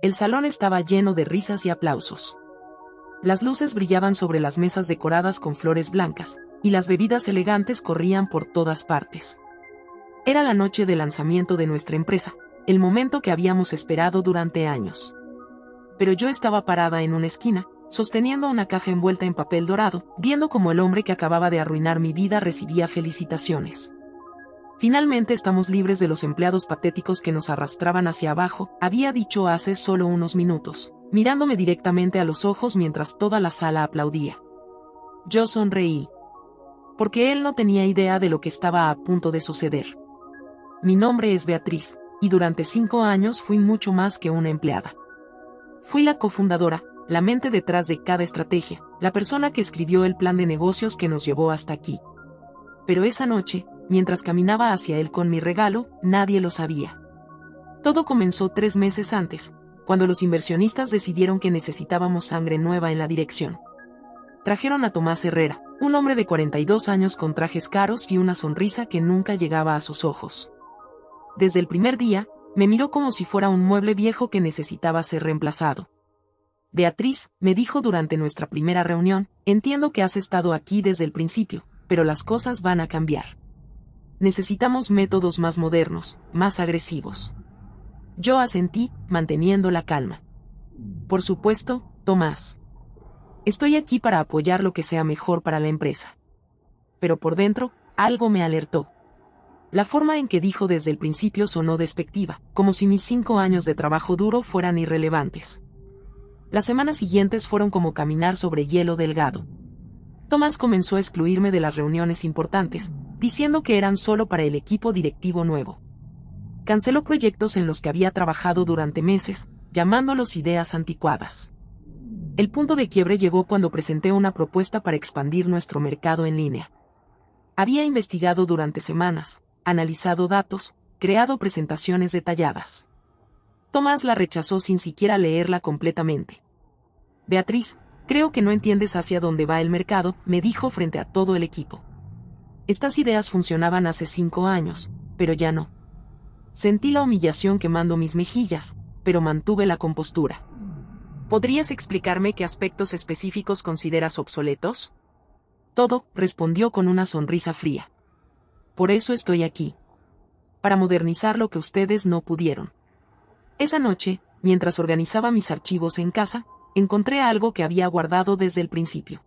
El salón estaba lleno de risas y aplausos. Las luces brillaban sobre las mesas decoradas con flores blancas, y las bebidas elegantes corrían por todas partes. Era la noche de lanzamiento de nuestra empresa, el momento que habíamos esperado durante años. Pero yo estaba parada en una esquina, sosteniendo una caja envuelta en papel dorado, viendo cómo el hombre que acababa de arruinar mi vida recibía felicitaciones. Finalmente estamos libres de los empleados patéticos que nos arrastraban hacia abajo, había dicho hace solo unos minutos, mirándome directamente a los ojos mientras toda la sala aplaudía. Yo sonreí. Porque él no tenía idea de lo que estaba a punto de suceder. Mi nombre es Beatriz, y durante 5 años fui mucho más que una empleada. Fui la cofundadora, la mente detrás de cada estrategia, la persona que escribió el plan de negocios que nos llevó hasta aquí. Pero esa noche, mientras caminaba hacia él con mi regalo, nadie lo sabía. Todo comenzó 3 meses antes, cuando los inversionistas decidieron que necesitábamos sangre nueva en la dirección. Trajeron a Tomás Herrera, un hombre de 42 años con trajes caros y una sonrisa que nunca llegaba a sus ojos. Desde el primer día, me miró como si fuera un mueble viejo que necesitaba ser reemplazado. Beatriz, me dijo durante nuestra primera reunión, entiendo que has estado aquí desde el principio, pero las cosas van a cambiar. Necesitamos métodos más modernos, más agresivos. Yo asentí, manteniendo la calma. Por supuesto, Tomás. Estoy aquí para apoyar lo que sea mejor para la empresa. Pero por dentro, algo me alertó. La forma en que dijo desde el principio sonó despectiva, como si mis 5 años de trabajo duro fueran irrelevantes. Las semanas siguientes fueron como caminar sobre hielo delgado. Tomás comenzó a excluirme de las reuniones importantes, diciendo que eran solo para el equipo directivo nuevo. Canceló proyectos en los que había trabajado durante meses, llamándolos ideas anticuadas. El punto de quiebre llegó cuando presenté una propuesta para expandir nuestro mercado en línea. Había investigado durante semanas, analizado datos, creado presentaciones detalladas. Tomás la rechazó sin siquiera leerla completamente. Beatriz, creo que no entiendes hacia dónde va el mercado, me dijo frente a todo el equipo. Estas ideas funcionaban hace 5 años, pero ya no. Sentí la humillación quemando mis mejillas, pero mantuve la compostura. ¿Podrías explicarme qué aspectos específicos consideras obsoletos? Todo, respondió con una sonrisa fría. Por eso estoy aquí. Para modernizar lo que ustedes no pudieron. Esa noche, mientras organizaba mis archivos en casa, encontré algo que había guardado desde el principio.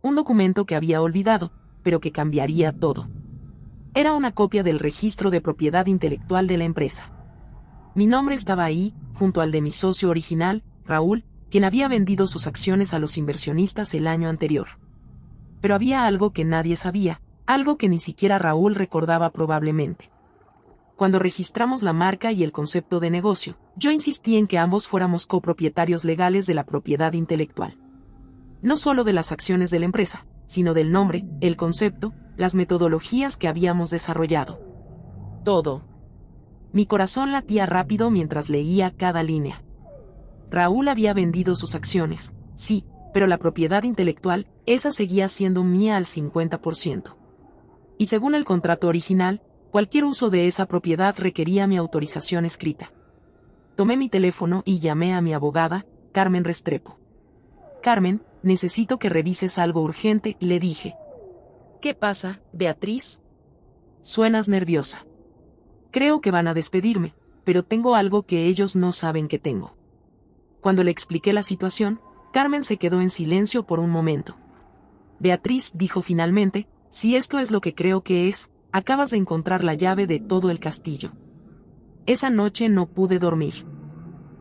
Un documento que había olvidado, pero que cambiaría todo. Era una copia del registro de propiedad intelectual de la empresa. Mi nombre estaba ahí, junto al de mi socio original, Raúl, quien había vendido sus acciones a los inversionistas el año anterior. Pero había algo que nadie sabía, algo que ni siquiera Raúl recordaba probablemente. Cuando registramos la marca y el concepto de negocio, yo insistí en que ambos fuéramos copropietarios legales de la propiedad intelectual. No solo de las acciones de la empresa, sino del nombre, el concepto, las metodologías que habíamos desarrollado. Todo. Mi corazón latía rápido mientras leía cada línea. Raúl había vendido sus acciones, sí, pero la propiedad intelectual, esa seguía siendo mía al 50%. Y según el contrato original, cualquier uso de esa propiedad requería mi autorización escrita. Tomé mi teléfono y llamé a mi abogada, Carmen Restrepo. Carmen, necesito que revises algo urgente, le dije. ¿Qué pasa, Beatriz? Suenas nerviosa. Creo que van a despedirme, pero tengo algo que ellos no saben que tengo. Cuando le expliqué la situación, Carmen se quedó en silencio por un momento. Beatriz dijo finalmente, si esto es lo que creo que es, acabas de encontrar la llave de todo el castillo. Esa noche no pude dormir.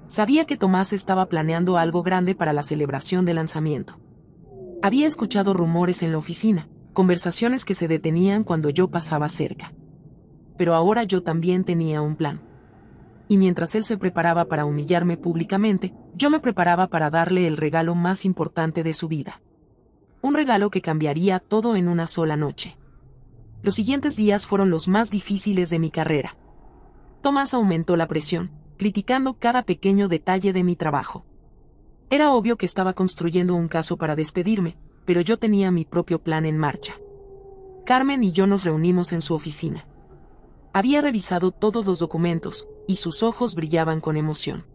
Sabía que Tomás estaba planeando algo grande para la celebración de lanzamiento. Había escuchado rumores en la oficina, conversaciones que se detenían cuando yo pasaba cerca. Pero ahora yo también tenía un plan. Y mientras él se preparaba para humillarme públicamente, yo me preparaba para darle el regalo más importante de su vida. Un regalo que cambiaría todo en una sola noche. Los siguientes días fueron los más difíciles de mi carrera. Tomás aumentó la presión, criticando cada pequeño detalle de mi trabajo. Era obvio que estaba construyendo un caso para despedirme, pero yo tenía mi propio plan en marcha. Carmen y yo nos reunimos en su oficina. Había revisado todos los documentos, y sus ojos brillaban con emoción.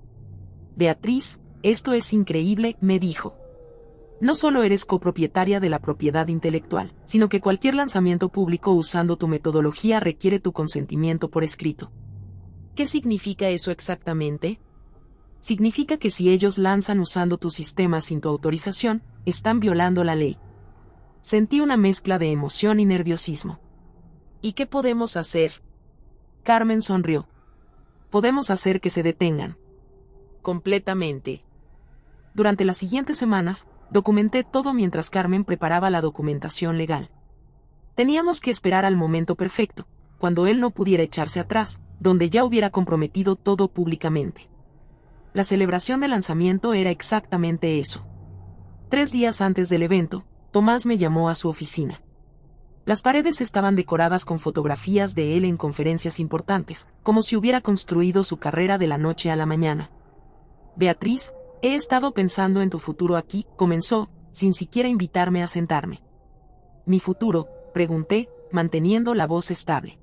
Beatriz, esto es increíble, me dijo. No solo eres copropietaria de la propiedad intelectual, sino que cualquier lanzamiento público usando tu metodología requiere tu consentimiento por escrito. ¿Qué significa eso exactamente? Significa que si ellos lanzan usando tu sistema sin tu autorización, están violando la ley. Sentí una mezcla de emoción y nerviosismo. ¿Y qué podemos hacer? Carmen sonrió. Podemos hacer que se detengan. Completamente. Durante las siguientes semanas, documenté todo mientras Carmen preparaba la documentación legal. Teníamos que esperar al momento perfecto, cuando él no pudiera echarse atrás, donde ya hubiera comprometido todo públicamente. La celebración de lanzamiento era exactamente eso. 3 días antes del evento, Tomás me llamó a su oficina. Las paredes estaban decoradas con fotografías de él en conferencias importantes, como si hubiera construido su carrera de la noche a la mañana. Beatriz, he estado pensando en tu futuro aquí, comenzó, sin siquiera invitarme a sentarme. ¿Mi futuro?, pregunté, manteniendo la voz estable.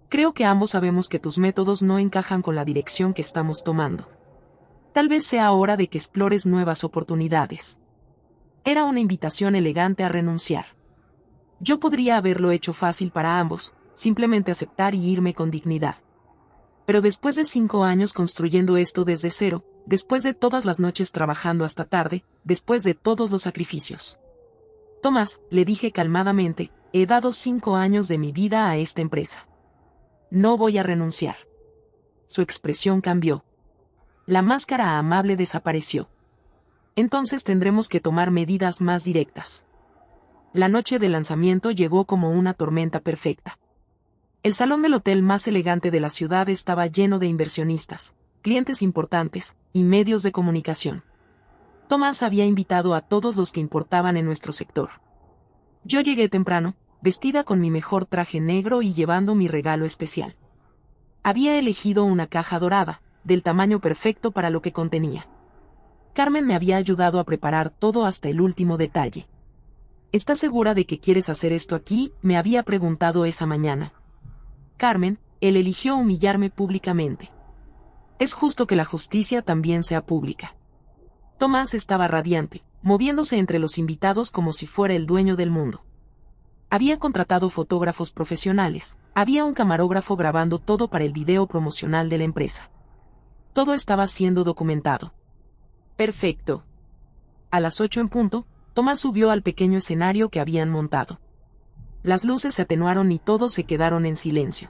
Creo que ambos sabemos que tus métodos no encajan con la dirección que estamos tomando. Tal vez sea hora de que explores nuevas oportunidades. Era una invitación elegante a renunciar. Yo podría haberlo hecho fácil para ambos, simplemente aceptar y irme con dignidad. Pero después de 5 años construyendo esto desde cero, después de todas las noches trabajando hasta tarde, después de todos los sacrificios. Tomás, le dije calmadamente, he dado 5 años de mi vida a esta empresa. No voy a renunciar. Su expresión cambió. La máscara amable desapareció. Entonces tendremos que tomar medidas más directas. La noche de lanzamiento llegó como una tormenta perfecta. El salón del hotel más elegante de la ciudad estaba lleno de inversionistas, clientes importantes y medios de comunicación. Tomás había invitado a todos los que importaban en nuestro sector. Yo llegué temprano, vestida con mi mejor traje negro y llevando mi regalo especial. Había elegido una caja dorada, del tamaño perfecto para lo que contenía. Carmen me había ayudado a preparar todo hasta el último detalle. ¿Estás segura de que quieres hacer esto aquí?, me había preguntado esa mañana. Carmen, él eligió humillarme públicamente. Es justo que la justicia también sea pública. Tomás estaba radiante, moviéndose entre los invitados como si fuera el dueño del mundo. Había contratado fotógrafos profesionales, había un camarógrafo grabando todo para el video promocional de la empresa. Todo estaba siendo documentado. Perfecto. A las 8 en punto, Tomás subió al pequeño escenario que habían montado. Las luces se atenuaron y todos se quedaron en silencio.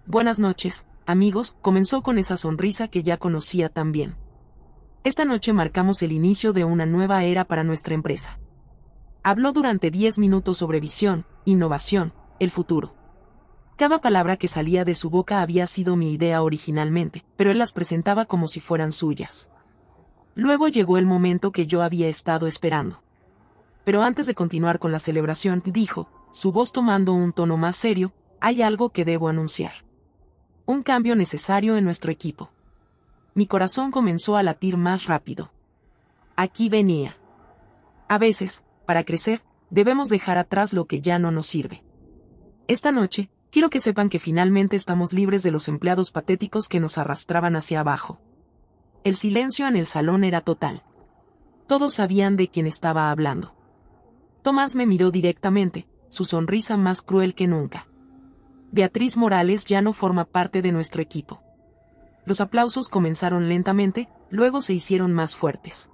Buenas noches, amigos, comenzó con esa sonrisa que ya conocía tan bien. Esta noche marcamos el inicio de una nueva era para nuestra empresa. Habló durante 10 minutos sobre visión, innovación, el futuro. Cada palabra que salía de su boca había sido mi idea originalmente, pero él las presentaba como si fueran suyas. Luego llegó el momento que yo había estado esperando. Pero antes de continuar con la celebración, dijo, su voz tomando un tono más serio, hay algo que debo anunciar. Un cambio necesario en nuestro equipo. Mi corazón comenzó a latir más rápido. Aquí venía. A veces, para crecer, debemos dejar atrás lo que ya no nos sirve. Esta noche, quiero que sepan que finalmente estamos libres de los empleados patéticos que nos arrastraban hacia abajo. El silencio en el salón era total. Todos sabían de quién estaba hablando. Tomás me miró directamente, su sonrisa más cruel que nunca. Beatriz Morales ya no forma parte de nuestro equipo. Los aplausos comenzaron lentamente, luego se hicieron más fuertes.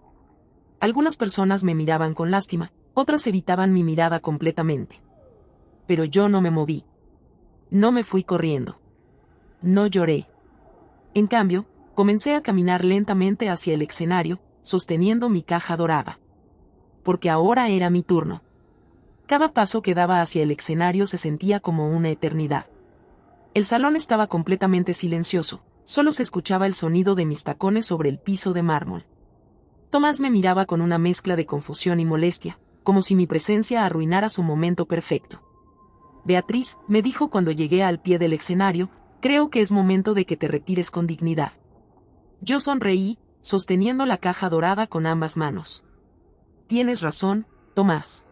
Algunas personas me miraban con lástima, otras evitaban mi mirada completamente. Pero yo no me moví. No me fui corriendo. No lloré. En cambio, comencé a caminar lentamente hacia el escenario, sosteniendo mi caja dorada. Porque ahora era mi turno. Cada paso que daba hacia el escenario se sentía como una eternidad. El salón estaba completamente silencioso, solo se escuchaba el sonido de mis tacones sobre el piso de mármol. Tomás me miraba con una mezcla de confusión y molestia, como si mi presencia arruinara su momento perfecto. Beatriz, me dijo cuando llegué al pie del escenario, creo que es momento de que te retires con dignidad. Yo sonreí, sosteniendo la caja dorada con ambas manos. Tienes razón, Tomás.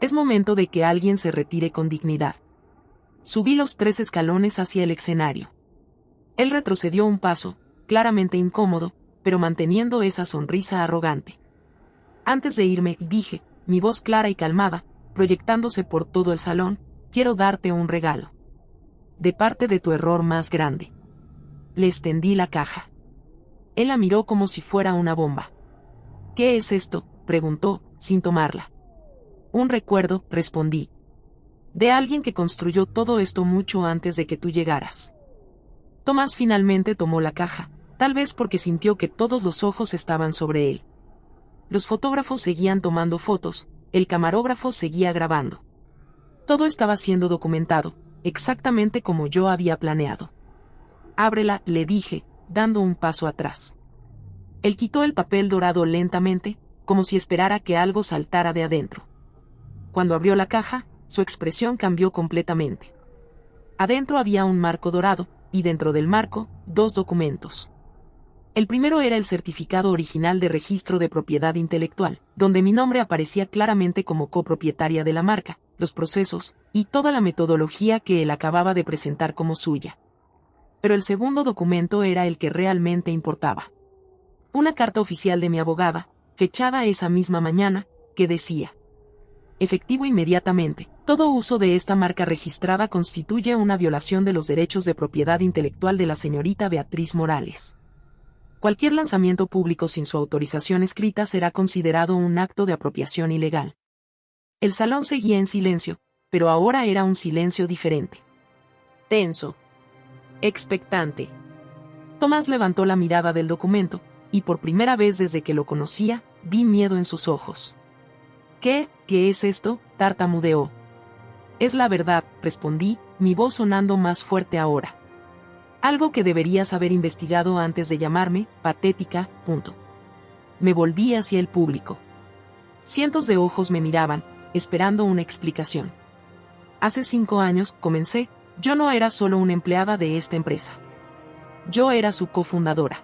Es momento de que alguien se retire con dignidad. Subí los 3 escalones hacia el escenario. Él retrocedió un paso, claramente incómodo, pero manteniendo esa sonrisa arrogante. Antes de irme, dije, mi voz clara y calmada, proyectándose por todo el salón, quiero darte un regalo. De parte de tu error más grande. Le extendí la caja. Él la miró como si fuera una bomba. ¿Qué es esto?, preguntó, sin tomarla. Un recuerdo, respondí. De alguien que construyó todo esto mucho antes de que tú llegaras. Tomás finalmente tomó la caja, tal vez porque sintió que todos los ojos estaban sobre él. Los fotógrafos seguían tomando fotos, el camarógrafo seguía grabando. Todo estaba siendo documentado, exactamente como yo había planeado. Ábrela, le dije, dando un paso atrás. Él quitó el papel dorado lentamente, como si esperara que algo saltara de adentro. Cuando abrió la caja, su expresión cambió completamente. Adentro había un marco dorado, y dentro del marco, 2 documentos. El primero era el certificado original de registro de propiedad intelectual, donde mi nombre aparecía claramente como copropietaria de la marca, los procesos, y toda la metodología que él acababa de presentar como suya. Pero el segundo documento era el que realmente importaba. Una carta oficial de mi abogada, fechada esa misma mañana, que decía: efectivo inmediatamente. Todo uso de esta marca registrada constituye una violación de los derechos de propiedad intelectual de la señorita Beatriz Morales. Cualquier lanzamiento público sin su autorización escrita será considerado un acto de apropiación ilegal. El salón seguía en silencio, pero ahora era un silencio diferente. Tenso. Expectante. Tomás levantó la mirada del documento, y por primera vez desde que lo conocía, vi miedo en sus ojos. ¿Qué es esto?, tartamudeó. Es la verdad, respondí, mi voz sonando más fuerte ahora. Algo que deberías haber investigado antes de llamarme patética. Me volví hacia el público. Cientos de ojos me miraban, esperando una explicación. Hace 5 años, comencé, yo no era solo una empleada de esta empresa. Yo era su cofundadora.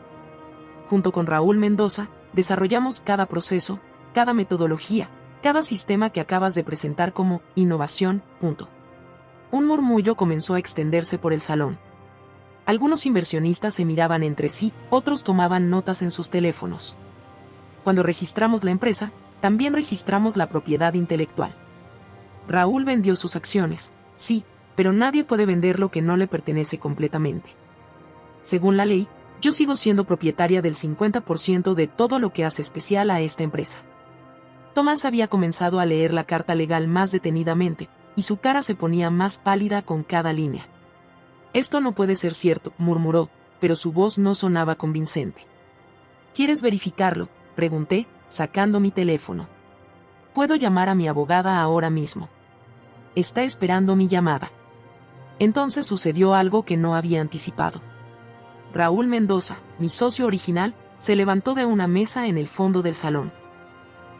Junto con Raúl Mendoza, desarrollamos cada proceso, cada metodología, cada sistema que acabas de presentar como innovación. Un murmullo comenzó a extenderse por el salón. Algunos inversionistas se miraban entre sí, otros tomaban notas en sus teléfonos. Cuando registramos la empresa, también registramos la propiedad intelectual. Raúl vendió sus acciones, sí, pero nadie puede vender lo que no le pertenece completamente. Según la ley, yo sigo siendo propietaria del 50% de todo lo que hace especial a esta empresa. Tomás había comenzado a leer la carta legal más detenidamente, y su cara se ponía más pálida con cada línea. Esto no puede ser cierto, murmuró, pero su voz no sonaba convincente. ¿Quieres verificarlo?, pregunté, sacando mi teléfono. Puedo llamar a mi abogada ahora mismo. Está esperando mi llamada. Entonces sucedió algo que no había anticipado. Raúl Mendoza, mi socio original, se levantó de una mesa en el fondo del salón.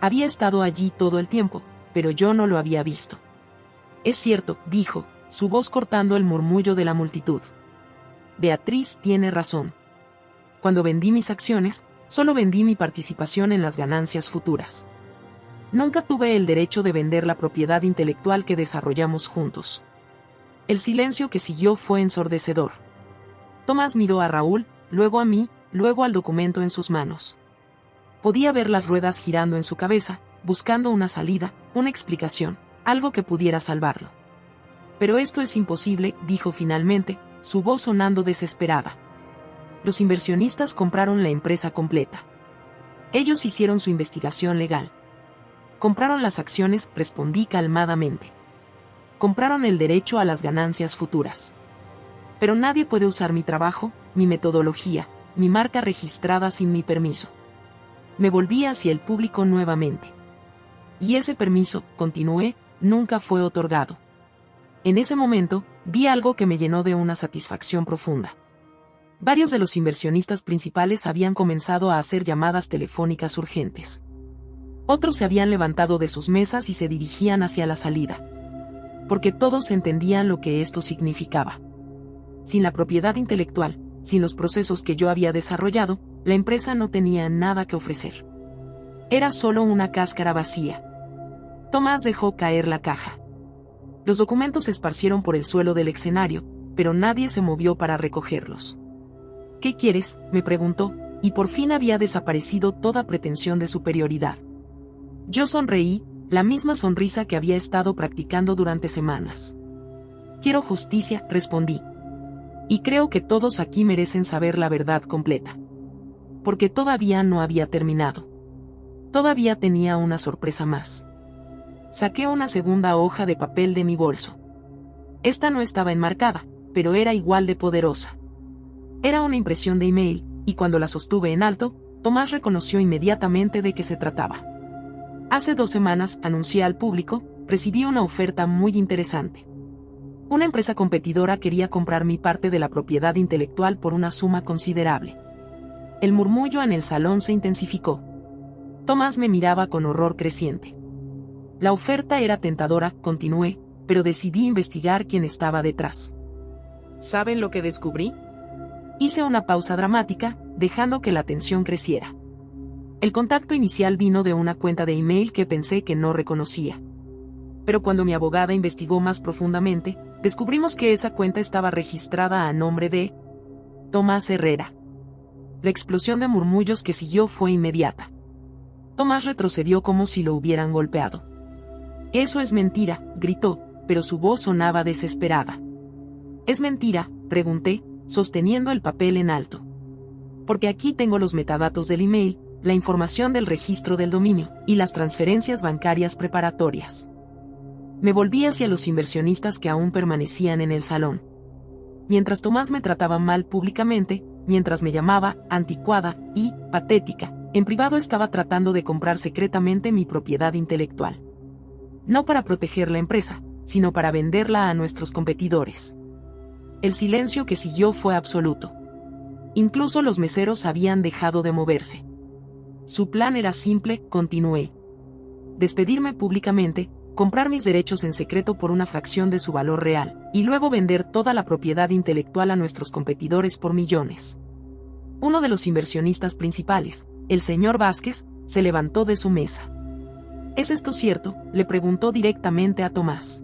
Había estado allí todo el tiempo, pero yo no lo había visto. Es cierto, dijo, su voz cortando el murmullo de la multitud. Beatriz tiene razón. Cuando vendí mis acciones, solo vendí mi participación en las ganancias futuras. Nunca tuve el derecho de vender la propiedad intelectual que desarrollamos juntos. El silencio que siguió fue ensordecedor. Tomás miró a Raúl, luego a mí, luego al documento en sus manos. Podía ver las ruedas girando en su cabeza, buscando una salida, una explicación, algo que pudiera salvarlo. Pero esto es imposible, dijo finalmente, su voz sonando desesperada. Los inversionistas compraron la empresa completa. Ellos hicieron su investigación legal. Compraron las acciones, respondí calmadamente. Compraron el derecho a las ganancias futuras. Pero nadie puede usar mi trabajo, mi metodología, mi marca registrada sin mi permiso. Me volví hacia el público nuevamente. Y ese permiso, continué, nunca fue otorgado. En ese momento, vi algo que me llenó de una satisfacción profunda. Varios de los inversionistas principales habían comenzado a hacer llamadas telefónicas urgentes. Otros se habían levantado de sus mesas y se dirigían hacia la salida. Porque todos entendían lo que esto significaba. Sin la propiedad intelectual, sin los procesos que yo había desarrollado, la empresa no tenía nada que ofrecer. Era solo una cáscara vacía. Tomás dejó caer la caja. Los documentos se esparcieron por el suelo del escenario, pero nadie se movió para recogerlos. ¿Qué quieres?, me preguntó, y por fin había desaparecido toda pretensión de superioridad. Yo sonreí, la misma sonrisa que había estado practicando durante semanas. Quiero justicia, respondí. Y creo que todos aquí merecen saber la verdad completa. Porque todavía no había terminado. Todavía tenía una sorpresa más. Saqué una segunda hoja de papel de mi bolso. Esta no estaba enmarcada, pero era igual de poderosa. Era una impresión de email, y cuando la sostuve en alto, Tomás reconoció inmediatamente de qué se trataba. Hace 2 semanas, anuncié al público, recibí una oferta muy interesante. Una empresa competidora quería comprar mi parte de la propiedad intelectual por una suma considerable. El murmullo en el salón se intensificó. Tomás me miraba con horror creciente. La oferta era tentadora, continué, pero decidí investigar quién estaba detrás. ¿Saben lo que descubrí? Hice una pausa dramática, dejando que la tensión creciera. El contacto inicial vino de una cuenta de email que pensé que no reconocía. Pero cuando mi abogada investigó más profundamente, descubrimos que esa cuenta estaba registrada a nombre de Tomás Herrera. La explosión de murmullos que siguió fue inmediata. Tomás retrocedió como si lo hubieran golpeado. «Eso es mentira», gritó, pero su voz sonaba desesperada. «¿Es mentira?», pregunté, sosteniendo el papel en alto. «Porque aquí tengo los metadatos del email, la información del registro del dominio, y las transferencias bancarias preparatorias». Me volví hacia los inversionistas que aún permanecían en el salón. Mientras Tomás me trataba mal públicamente, mientras me llamaba anticuada y patética, en privado estaba tratando de comprar secretamente mi propiedad intelectual. No para proteger la empresa, sino para venderla a nuestros competidores. El silencio que siguió fue absoluto. Incluso los meseros habían dejado de moverse. Su plan era simple, continué. Despedirme públicamente, comprar mis derechos en secreto por una fracción de su valor real, y luego vender toda la propiedad intelectual a nuestros competidores por millones. Uno de los inversionistas principales, el señor Vázquez, se levantó de su mesa. ¿Es esto cierto?, le preguntó directamente a Tomás.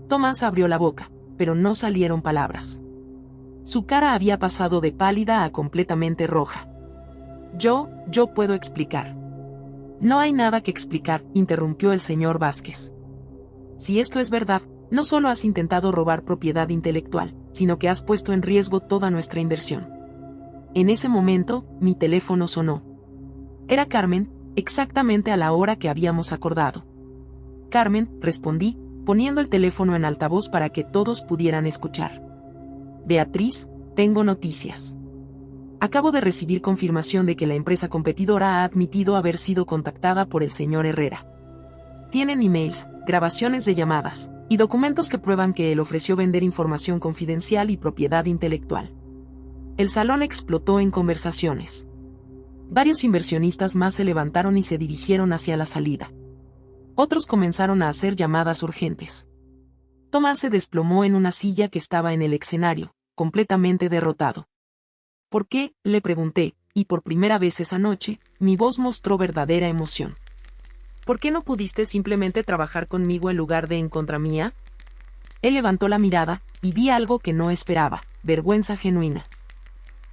Tomás abrió la boca, pero no salieron palabras. Su cara había pasado de pálida a completamente roja. Yo puedo explicar. No hay nada que explicar, interrumpió el señor Vázquez. Si esto es verdad, no solo has intentado robar propiedad intelectual, sino que has puesto en riesgo toda nuestra inversión. En ese momento, mi teléfono sonó. Era Carmen, exactamente a la hora que habíamos acordado. Carmen, respondí, poniendo el teléfono en altavoz para que todos pudieran escuchar. Beatriz, tengo noticias. Acabo de recibir confirmación de que la empresa competidora ha admitido haber sido contactada por el señor Herrera. Tienen emails, grabaciones de llamadas, y documentos que prueban que él ofreció vender información confidencial y propiedad intelectual. El salón explotó en conversaciones. Varios inversionistas más se levantaron y se dirigieron hacia la salida. Otros comenzaron a hacer llamadas urgentes. Tomás se desplomó en una silla que estaba en el escenario, completamente derrotado. ¿Por qué?, le pregunté, y por primera vez esa noche, mi voz mostró verdadera emoción. ¿Por qué no pudiste simplemente trabajar conmigo en lugar de en contra mía? Él levantó la mirada, y vi algo que no esperaba, vergüenza genuina.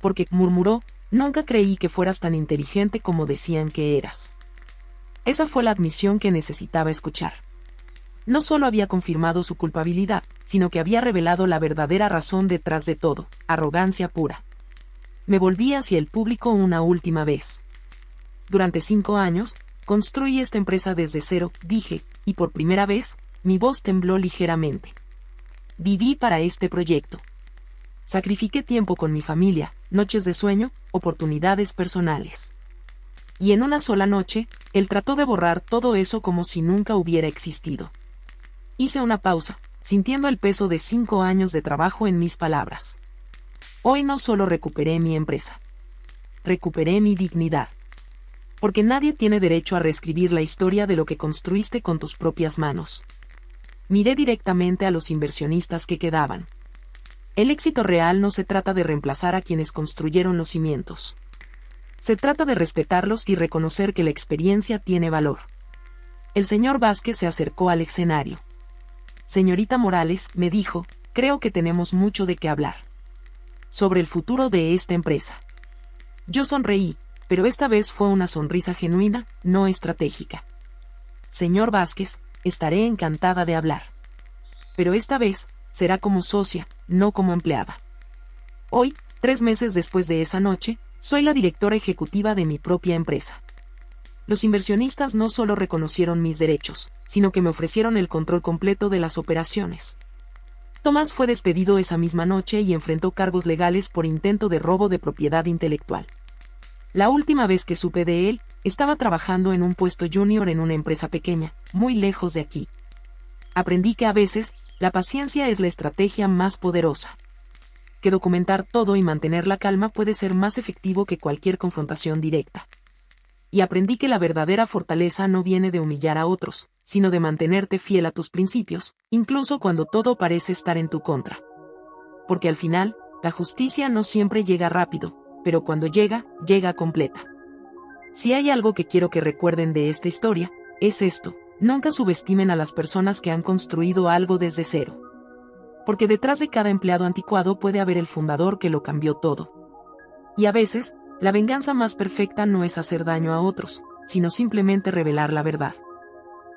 Porque, murmuró, nunca creí que fueras tan inteligente como decían que eras. Esa fue la admisión que necesitaba escuchar. No solo había confirmado su culpabilidad, sino que había revelado la verdadera razón detrás de todo, arrogancia pura. Me volví hacia el público una última vez. Durante 5 años, construí esta empresa desde cero, dije, y por primera vez, mi voz tembló ligeramente. Viví para este proyecto. Sacrifiqué tiempo con mi familia, noches de sueño, oportunidades personales. Y en una sola noche, él trató de borrar todo eso como si nunca hubiera existido. Hice una pausa, sintiendo el peso de 5 años de trabajo en mis palabras. Hoy no solo recuperé mi empresa. Recuperé mi dignidad. Porque nadie tiene derecho a reescribir la historia de lo que construiste con tus propias manos. Miré directamente a los inversionistas que quedaban. El éxito real no se trata de reemplazar a quienes construyeron los cimientos. Se trata de respetarlos y reconocer que la experiencia tiene valor. El señor Vázquez se acercó al escenario. Señorita Morales, me dijo, creo que tenemos mucho de qué hablar. Sobre el futuro de esta empresa. Yo sonreí, pero esta vez fue una sonrisa genuina, no estratégica. Señor Vázquez, estaré encantada de hablar. Pero esta vez, será como socia, no como empleada. Hoy, 3 meses después de esa noche, soy la directora ejecutiva de mi propia empresa. Los inversionistas no solo reconocieron mis derechos, sino que me ofrecieron el control completo de las operaciones. Tomás fue despedido esa misma noche y enfrentó cargos legales por intento de robo de propiedad intelectual. La última vez que supe de él, estaba trabajando en un puesto junior en una empresa pequeña, muy lejos de aquí. Aprendí que a veces, la paciencia es la estrategia más poderosa. Que documentar todo y mantener la calma puede ser más efectivo que cualquier confrontación directa. Y aprendí que la verdadera fortaleza no viene de humillar a otros, sino de mantenerte fiel a tus principios, incluso cuando todo parece estar en tu contra. Porque al final, la justicia no siempre llega rápido, pero cuando llega, llega completa. Si hay algo que quiero que recuerden de esta historia, es esto: nunca subestimen a las personas que han construido algo desde cero. Porque detrás de cada empleado anticuado puede haber el fundador que lo cambió todo. Y a veces, la venganza más perfecta no es hacer daño a otros, sino simplemente revelar la verdad.